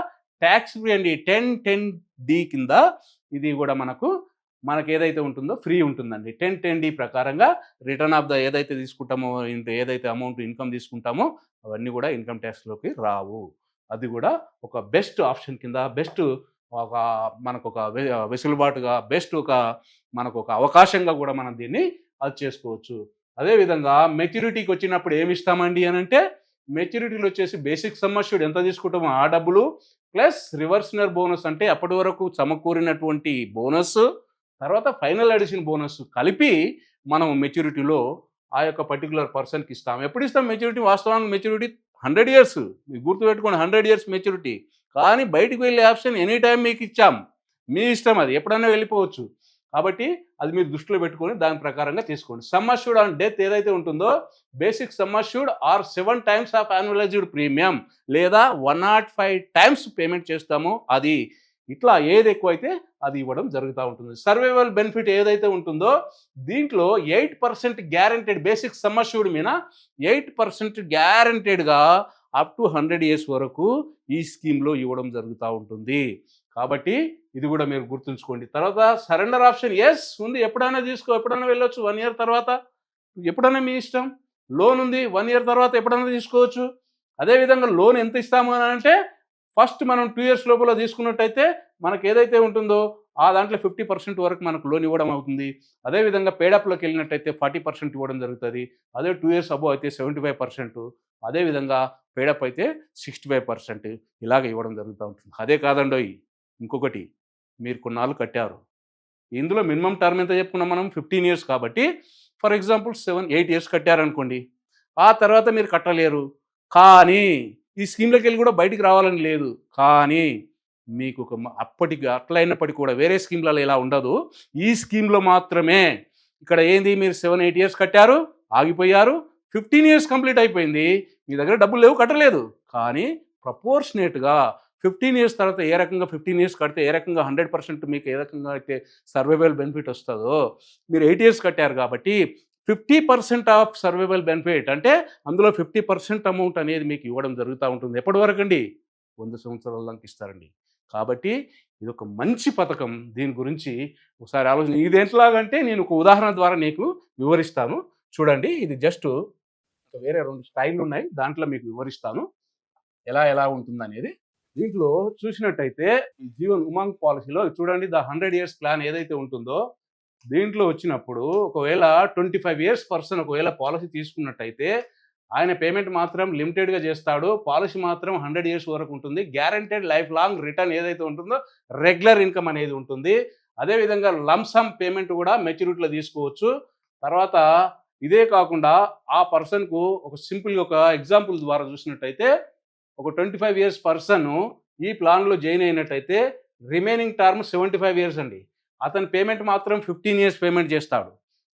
ట్యాక్స్ ఫ్రీ అండి. 1010D కింద ఇది కూడా మనకు ఏదైతే ఉంటుందో ఫ్రీ ఉంటుందండి. 1010D ప్రకారంగా రిటర్న్ ఆఫ్ ద ఏదైతే తీసుకుంటామో, ఏదైతే అమౌంట్ ఇన్కమ్ తీసుకుంటామో అవన్నీ కూడా ఇన్కమ్ ట్యాక్స్లోకి రావు. అది కూడా ఒక బెస్ట్ ఆప్షన్ కింద, బెస్ట్ ఒక మనకు ఒక వెసులుబాటుగా బెస్ట్ మనకు ఒక అవకాశంగా కూడా మనం దీన్ని అది చేసుకోవచ్చు. అదేవిధంగా మెచ్యూరిటీకి వచ్చినప్పుడు ఏమి ఇస్తామండి అని అంటే, మెచ్యూరిటీలో వచ్చేసి బేసిక్ సమ్ అష్యూర్డ్ ఎంత తీసుకుంటామో ఆ డబ్బులు ప్లస్ రివర్సనర్ బోనస్ అంటే అప్పటి వరకు సమకూరినటువంటి బోనస్, తర్వాత ఫైనల్ అడిషన్ బోనస్ కలిపి మనం మెచ్యూరిటీలో ఆ యొక్క పర్టికులర్ పర్సన్కి ఇస్తాం. ఎప్పుడు ఇస్తాం మెచ్యూరిటీ? వాస్తవానికి మెచ్యూరిటీ 100 ఇయర్స్, మీకు గుర్తుపెట్టుకోండి, 100 ఇయర్స్ మెచ్యూరిటీ. కానీ బయటికి వెళ్ళే ఆప్షన్ ఎనీ టైం మీకు ఇచ్చాం, మీ ఇష్టం, అది ఎప్పుడైనా వెళ్ళిపోవచ్చు. కాబట్టి అది మీరు దృష్టిలో పెట్టుకొని దాని ప్రకారంగా తీసుకోండి. సమ్ అష్యూర్డ్ ఆన్ డెత్ ఏదైతే ఉంటుందో, basic sum assured or 7 times of annualised premium లేదా 105 టైమ్స్ పేమెంట్ చేస్తామో అది, ఇట్లా ఏది ఎక్కువైతే అది ఇవ్వడం జరుగుతూ ఉంటుంది. సర్వైవల్ బెనిఫిట్ ఏదైతే ఉంటుందో దీంట్లో 8% గ్యారెంటెడ్, బేసిక్ సమ్ అష్యూర్డ్ మీద 8% గ్యారెంటెడ్గా అప్ టు 100 ఇయర్స్ వరకు ఈ స్కీమ్లో ఇవ్వడం జరుగుతూ ఉంటుంది. కాబట్టి ఇది కూడా మీరు గుర్తుంచుకోండి. తర్వాత సరెండర్ ఆప్షన్ ఎస్ ఉంది, ఎప్పుడైనా తీసుకో, ఎప్పుడైనా వెళ్ళొచ్చు, 1 ఇయర్ తర్వాత ఎప్పుడైనా మీ ఇష్టం. లోన్ ఉంది, 1 ఇయర్ తర్వాత ఎప్పుడైనా తీసుకోవచ్చు. అదేవిధంగా లోన్ ఎంత ఇస్తాము అని అంటే, ఫస్ట్ మనం 2 ఇయర్స్ లోపల తీసుకున్నట్టయితే మనకు ఏదైతే ఉంటుందో ఆ దాంట్లో 50% వరకు మనకు లోన్ ఇవ్వడం అవుతుంది. అదేవిధంగా పేడప్లోకి వెళ్ళినట్టయితే 40% ఇవ్వడం జరుగుతుంది. అదే 2 ఇయర్స్ అబోవ్ అయితే 75%, అదేవిధంగా పేడప్ అయితే 65% ఇలాగ ఇవ్వడం జరుగుతూ ఉంటుంది. అదే కాదండోయ్, ఇంకొకటి, మీరు కొన్నాళ్ళు కట్టారు, ఇందులో మినిమం టర్మ్ ఎంత చెప్పుకున్నాం మనం? 15 ఇయర్స్. కాబట్టి ఫర్ ఎగ్జాంపుల్ 7-8 ఇయర్స్ కట్టారనుకోండి, ఆ తర్వాత మీరు కట్టలేరు. కానీ ఈ స్కీమ్లోకి వెళ్ళి కూడా బయటికి రావాలని లేదు. కానీ మీకు ఒక అప్పటికి అట్లయినప్పటికీ కూడా వేరే స్కీమ్లలో ఇలా ఉండదు. ఈ స్కీమ్లో మాత్రమే ఇక్కడ ఏంది, మీరు 7-8 ఇయర్స్ కట్టారు, ఆగిపోయారు, 15 ఇయర్స్ కంప్లీట్ అయిపోయింది, మీ దగ్గర డబ్బులు లేవు, కట్టలేదు. కానీ ప్రపోర్షనేట్గా 15 ఇయర్స్ తర్వాత ఏ రకంగా 15 ఇయర్స్ కడితే ఏ రకంగా 100% మీకు ఏ రకంగా అయితే సర్వైవల్ బెనిఫిట్ వస్తుందో, మీరు 8 ఇయర్స్ కట్టారు కాబట్టి 50% ఆఫ్ సర్వైవల్ బెనిఫిట్ అంటే అందులో 50% అమౌంట్ అనేది మీకు ఇవ్వడం జరుగుతూ ఉంటుంది. ఎప్పటి వరకు అండి? 100 సంవత్సరాల దాకా ఇస్తారండి. కాబట్టి ఇది ఒక మంచి పథకం. దీని గురించి ఒకసారి ఆలోచన. ఇది ఎట్లాగంటే నేను ఒక ఉదాహరణ ద్వారా నీకు వివరిస్తాను. చూడండి, ఇది జస్ట్ వేరే 2 స్టైల్ ఉన్నాయి, దాంట్లో మీకు వివరిస్తాను ఎలా ఉంటుందనేది. దీంట్లో చూసినట్టయితే ఈ జీవన్ ఉమంగ్ పాలసీలో చూడండి, ద 100 ఇయర్స్ ప్లాన్ ఏదైతే ఉంటుందో దీంట్లో వచ్చినప్పుడు ఒకవేళ 25 ఇయర్స్ పర్సన్ ఒకవేళ పాలసీ తీసుకున్నట్టయితే ఆయన పేమెంట్ మాత్రం లిమిటెడ్గా చేస్తాడు. పాలసీ మాత్రం 100 ఇయర్స్ వరకు ఉంటుంది. గ్యారెంటెడ్ లైఫ్ లాంగ్ రిటర్న్ ఏదైతే ఉంటుందో రెగ్యులర్ ఇన్కమ్ అనేది ఉంటుంది. అదేవిధంగా లంసమ్ పేమెంట్ కూడా మెచ్యూరిటీలో తీసుకోవచ్చు. తర్వాత ఇదే కాకుండా ఆ పర్సన్కు ఒక సింపుల్గా ఒక ఎగ్జాంపుల్ ద్వారా చూసినట్టయితే, ఒక 25 ఇయర్స్ పర్సన్ ఈ ప్లాన్లో జాయిన్ అయినట్టయితే రిమైనింగ్ టర్మ్ 75 ఇయర్స్ అండి. అతని పేమెంట్ మాత్రం 15 ఇయర్స్ పేమెంట్ చేస్తాడు.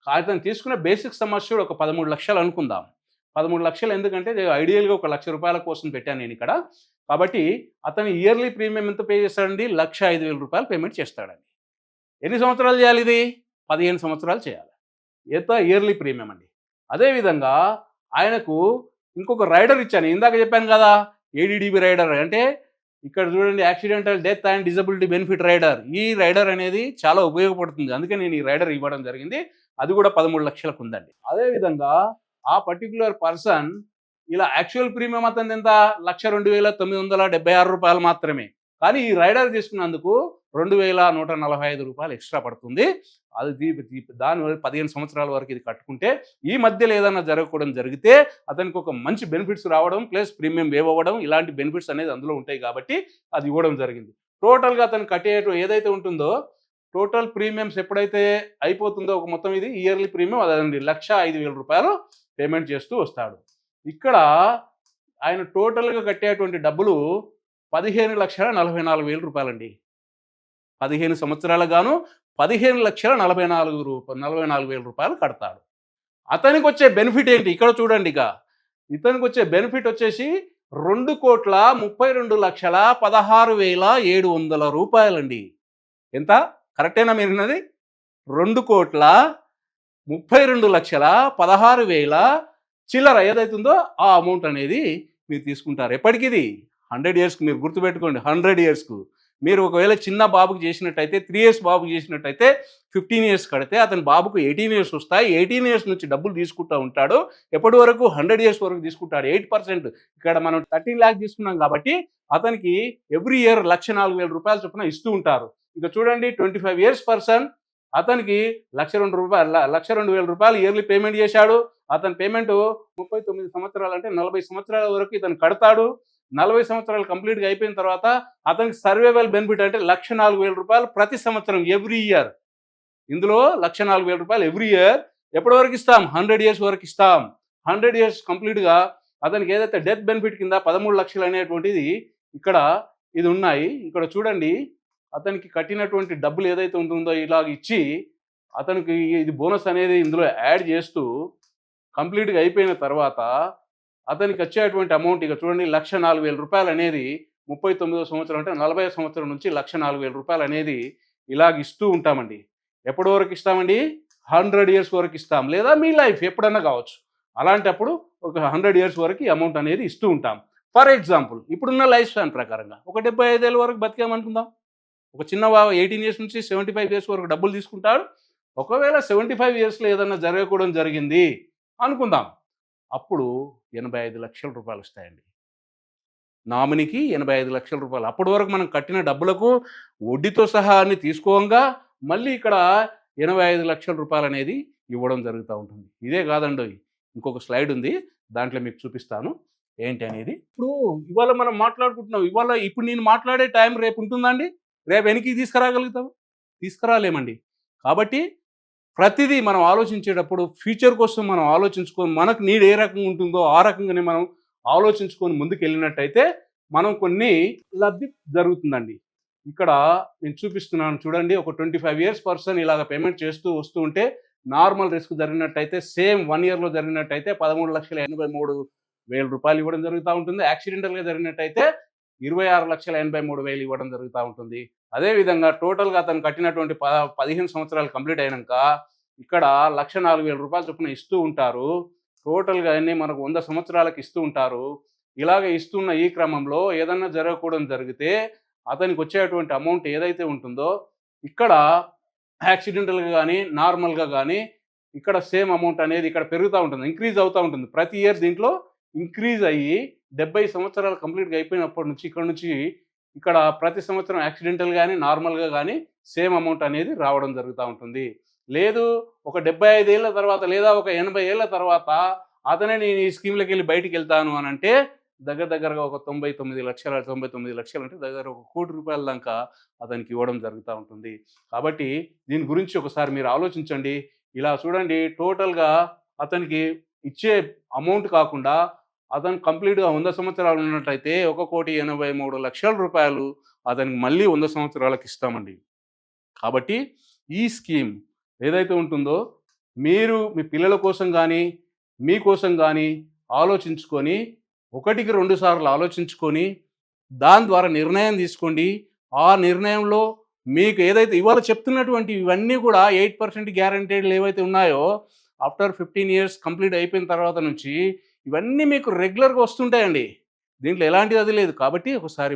అతను తీసుకున్న బేసిక్ సమ్ అష్యూర్డ్ ఒక 13 లక్షలు అనుకుందాం. 13 లక్షలు ఎందుకంటే ఐడియల్గా 1 లక్ష రూపాయల కోసం పెట్టాను నేను ఇక్కడ. కాబట్టి అతను ఇయర్లీ ప్రీమియం ఎంత పే చేస్తాడండి? 1,05,000 రూపాయలు పేమెంట్ చేస్తాడండి. ఎన్ని సంవత్సరాలు చేయాలి ఇది? 15 సంవత్సరాలు చేయాలి. ఎంత ఇయర్లీ ప్రీమియం అండి. అదేవిధంగా ఆయనకు ఇంకొక రైడర్ ఇచ్చాను, ఇందాక చెప్పాను కదా, ఏడీడీబీ రైడర్ అంటే ఇక్కడ చూడండి, accidental death and disability benefit rider. ఈ రైడర్ అనేది చాలా ఉపయోగపడుతుంది, అందుకే నేను ఈ రైడర్ ఇవ్వడం జరిగింది. అది కూడా 13 లక్షలకు ఉందండి. అదేవిధంగా ఆ పర్టిక్యులర్ పర్సన్ ఇలా యాక్చువల్ ప్రీమియం అతను ఎంత? 1,02,976 రూపాయలు మాత్రమే. కానీ ఈ రైడర్ తీసుకున్నందుకు 2,145 రూపాయలు ఎక్స్ట్రా పడుతుంది. అది దాని 15 సంవత్సరాల వరకు ఇది కట్టుకుంటే, ఈ మధ్యలో ఏదైనా జరగకూడదు జరిగితే అతనికి ఒక మంచి బెనిఫిట్స్ రావడం ప్లస్ ప్రీమియం వేవ్ అవ్వడం, ఇలాంటి బెనిఫిట్స్ అనేది అందులో ఉంటాయి కాబట్టి అది ఇవ్వడం జరిగింది. టోటల్గా అతను కట్టే ఏదైతే ఉంటుందో టోటల్ ప్రీమియమ్స్ ఎప్పుడైతే అయిపోతుందో ఒక మొత్తం ఇది ఇయర్లీ ప్రీమియం అదండి 1,05,000 రూపాయలు పేమెంట్ చేస్తూ వస్తాడు. ఇక్కడ ఆయన టోటల్గా కట్టేటువంటి డబ్బులు 15,44,000 రూపాయలండి. 15 సంవత్సరాలకు గాను 15,44,000 రూపాయలు కడతాడు. అతనికి వచ్చే బెనిఫిట్ ఏంటి? ఇక్కడ చూడండి, ఇతనికి వచ్చే బెనిఫిట్ వచ్చేసి 2,32,16,700 రూపాయలండి. ఎంత? కరెక్టేనా మీరు విన్నది? 2,32,16,700 చిల్లర ఏదైతుందో ఆ అమౌంట్ అనేది మీరు తీసుకుంటారు. ఎప్పటికిది? 100 ఇయర్స్కి. మీరు గుర్తుపెట్టుకోండి, 100 ఇయర్స్కు. మీరు ఒకవేళ చిన్న బాబుకి చేసినట్టయితే 3 ఇయర్స్ బాబుకి చేసినట్టయితే 15 ఇయర్స్ కడితే అతని బాబుకు 18 ఇయర్స్ వస్తాయి. 18 ఇయర్స్ నుంచి డబ్బులు తీసుకుంటూ ఉంటాడు. ఎప్పటి వరకు 100 ఇయర్స్ వరకు తీసుకుంటాడు. 8% ఇక్కడ మనం 13 లాక్స్ తీసుకున్నాం కాబట్టి అతనికి ఎవ్రీ ఇయర్ 1,04,000 రూపాయలు చొప్పున ఇస్తూ ఉంటారు. ఇక చూడండి 25 ఇయర్స్ పర్సన్ అతనికి 1,02,000 రూపాయలు ఇయర్లీ పేమెంట్ చేశాడు. అతని పేమెంట్ 39 సంవత్సరాలు అంటే 40 సంవత్సరాల వరకు ఇతను కడతాడు. 40 సంవత్సరాలు కంప్లీట్గా అయిపోయిన తర్వాత అతనికి సర్వైవల్ బెనిఫిట్ అంటే 1,04,000 రూపాయలు ప్రతి సంవత్సరం ఎవ్రీ ఇయర్. ఇందులో 1,04,000 రూపాయలు ఎవ్రీ ఇయర్ ఎప్పటి వరకు ఇస్తాం? 100 ఇయర్స్ వరకు ఇస్తాం. 100 ఇయర్స్ కంప్లీట్గా అతనికి ఏదైతే డెత్ బెనిఫిట్ కింద 13 లక్షలు అనేటువంటిది ఇక్కడ ఇది ఉన్నాయి. ఇక్కడ చూడండి అతనికి కట్టినటువంటి డబ్బులు ఏదైతే ఉంటుందో ఇలాగ ఇచ్చి అతనికి ఇది బోనస్ అనేది ఇందులో యాడ్ చేస్తూ కంప్లీట్గా అయిపోయిన తర్వాత అతనికి వచ్చేటువంటి అమౌంట్ ఇక చూడండి 1,04,000 రూపాయలు అనేది 39వ సంవత్సరం అంటే 40వ సంవత్సరం నుంచి 1,04,000 రూపాయలు అనేది ఇలాగ ఇస్తూ ఉంటామండి. ఎప్పటి వరకు ఇస్తామండి? 100 ఇయర్స్ వరకు ఇస్తాం. లేదా మీ లైఫ్ ఎప్పుడన్నా కావచ్చు. అలాంటప్పుడు ఒక 100 ఇయర్స్ వరకు ఈ అమౌంట్ అనేది ఇస్తూ ఉంటాం. ఫర్ ఎగ్జాంపుల్ ఇప్పుడున్న లైఫ్ స్పాన్ ప్రకారంగా ఒక 75 ఏళ్ళ వరకు బతికామనుకుందాం. ఒక చిన్న 18 ఇయర్స్ నుంచి 75 ఇయర్స్ వరకు డబ్బులు తీసుకుంటాడు. ఒకవేళ 75 ఇయర్స్లో ఏదన్నా జరగకూడదు జరిగింది అనుకుందాం, అప్పుడు 85 లక్షల రూపాయలు వస్తాయండి. నామినీకి 85 లక్షల రూపాయలు. అప్పటి వరకు మనం కట్టిన డబ్బులకు వడ్డీతో సహా అన్ని తీసుకోగా మళ్ళీ ఇక్కడ 85 లక్షల రూపాయలు అనేది ఇవ్వడం జరుగుతూ ఉంటుంది. ఇదే కాదండి, ఇంకొక స్లైడ్ ఉంది, దాంట్లో మీకు చూపిస్తాను ఏంటి అనేది. ఇప్పుడు ఇవాళ మనం మాట్లాడుకుంటున్నాం. ఇప్పుడు నేను మాట్లాడే టైం రేపు ఉంటుందండి? రేపు వెనక్కి తీసుకురాగలుగుతాము? తీసుకురాలేమండి. కాబట్టి ప్రతిదీ మనం ఆలోచించేటప్పుడు ఫ్యూచర్ కోసం మనం ఆలోచించుకొని మనకు నీడ్ ఏ రకంగా ఉంటుందో ఆ రకంగానే మనం ఆలోచించుకొని ముందుకు వెళ్ళినట్టయితే మనం కొన్ని లబ్ధి జరుగుతుందండి. ఇక్కడ నేను చూపిస్తున్నాను చూడండి. ఒక 25 ఇయర్స్ పర్సన్ ఇలాగ పేమెంట్ చేస్తూ వస్తూ ఉంటే నార్మల్ రిస్క్ జరిగినట్టయితే సేమ్ 1 ఇయర్లో జరిగినట్టయితే 13,83,000 రూపాయలు ఇవ్వడం జరుగుతూ ఉంటుంది. యాక్సిడెంటల్గా జరిగినట్టయితే 26,83,000 ఇవ్వడం జరుగుతూ ఉంటుంది. అదేవిధంగా టోటల్గా అతను కట్టినటువంటి 15 సంవత్సరాలు కంప్లీట్ అయినాక ఇక్కడ 1,04,000 రూపాయలు చొప్పున ఇస్తూ ఉంటారు. టోటల్గా అన్నీ మనకు 100 సంవత్సరాలకు ఇస్తూ ఉంటారు. ఇలాగ ఇస్తున్న ఈ క్రమంలో ఏదన్నా జరగకూడదు జరిగితే అతనికి వచ్చేటువంటి అమౌంట్ ఏదైతే ఉంటుందో ఇక్కడ యాక్సిడెంటల్గా కానీ నార్మల్గా కానీ ఇక్కడ సేమ్ అమౌంట్ అనేది ఇక్కడ పెరుగుతూ ఉంటుంది, ఇంక్రీజ్ అవుతూ ఉంటుంది. ప్రతి ఇయర్ దీంట్లో ఇంక్రీజ్ అయ్యి 70 సంవత్సరాలు కంప్లీట్గా అయిపోయినప్పటి నుంచి ఇక్కడ ప్రతి సంవత్సరం యాక్సిడెంటల్ కానీ నార్మల్గా కానీ సేమ్ అమౌంట్ అనేది రావడం జరుగుతూ ఉంటుంది. లేదు ఒక 75 ఏళ్ళ తర్వాత లేదా ఒక 80 ఏళ్ళ తర్వాత అతనే నేను ఈ స్కీమ్లోకి వెళ్ళి బయటికి వెళ్తాను అని అంటే దగ్గరగా ఒక 99 లక్షలు అంటే దగ్గర ఒక 1 కోటి రూపాయల దాకా అతనికి ఇవ్వడం జరుగుతూ ఉంటుంది. కాబట్టి దీని గురించి ఒకసారి మీరు ఆలోచించండి. ఇలా చూడండి, టోటల్గా అతనికి ఇచ్చే అమౌంట్ కాకుండా అతను కంప్లీట్గా 100 సంవత్సరాలు ఉన్నట్టయితే 1,83,00,000 రూపాయలు అతనికి మళ్ళీ 100 సంవత్సరాలకు ఇస్తామండి. కాబట్టి ఈ స్కీమ్ ఏదైతే ఉంటుందో మీరు మీ పిల్లల కోసం కానీ మీకోసం కానీ ఆలోచించుకొని 1కి 2 సార్లు ఆలోచించుకొని దాని ద్వారా నిర్ణయం తీసుకోండి. ఆ నిర్ణయంలో మీకు ఏదైతే ఇవాళ చెప్తున్నటువంటి ఇవన్నీ కూడా 8% గ్యారంటీడ్లు ఏవైతే ఉన్నాయో ఆఫ్టర్ 15 ఇయర్స్ కంప్లీట్ అయిపోయిన తర్వాత నుంచి ఇవన్నీ మీకు రెగ్యులర్గా వస్తుంటాయండి. దీంట్లో ఎలాంటిది అది లేదు. కాబట్టి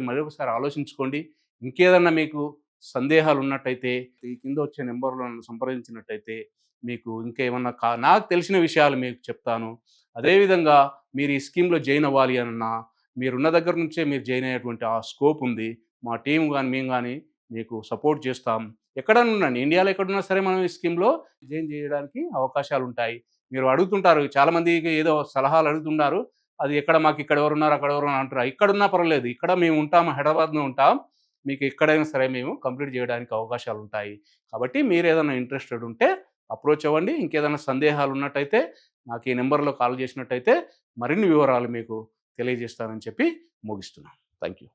మరొకసారి ఆలోచించుకోండి. ఇంకేదన్నా మీకు సందేహాలు ఉన్నట్టయితే ఈ కింద వచ్చే నెంబర్లో నన్ను సంప్రదించినట్టయితే మీకు ఇంకేమన్నా నాకు తెలిసిన విషయాలు మీకు చెప్తాను. అదేవిధంగా మీరు ఈ స్కీమ్లో జాయిన్ అవ్వాలి అన్నా మీరున్న దగ్గర నుంచే మీరు జాయిన్ అయ్యేటువంటి ఆ స్కోప్ ఉంది. మా టీం కానీ మేము కానీ మీకు సపోర్ట్ చేస్తాం. ఎక్కడన్నా ఉండండి, ఇండియాలో ఎక్కడున్నా సరే మనం ఈ స్కీమ్లో జాయిన్ చేయడానికి అవకాశాలు ఉంటాయి. మీరు అడుగుతుంటారు, చాలామందికి ఏదో సలహాలు అడుగుతున్నారు, అది మాకు ఇక్కడ ఎవరు ఉన్నారు అక్కడ ఎవరు అంటారు. ఇక్కడున్నా పర్వాలేదు, ఇక్కడ మేము ఉంటాం, హైదరాబాద్లో ఉంటాం, మీకు ఎక్కడైనా సరే మేము కంప్లీట్ చేయడానికి అవకాశాలు ఉంటాయి. కాబట్టి మీరు ఏదైనా ఇంట్రెస్టెడ్ ఉంటే అప్రోచ్ అవ్వండి. ఇంకేదైనా సందేహాలు ఉన్నట్టయితే నాకు ఈ నెంబర్లో కాల్ చేసినట్టయితే మరిన్ని వివరాలు మీకు తెలియజేస్తానని చెప్పి ముగిస్తున్నాను. Thank you.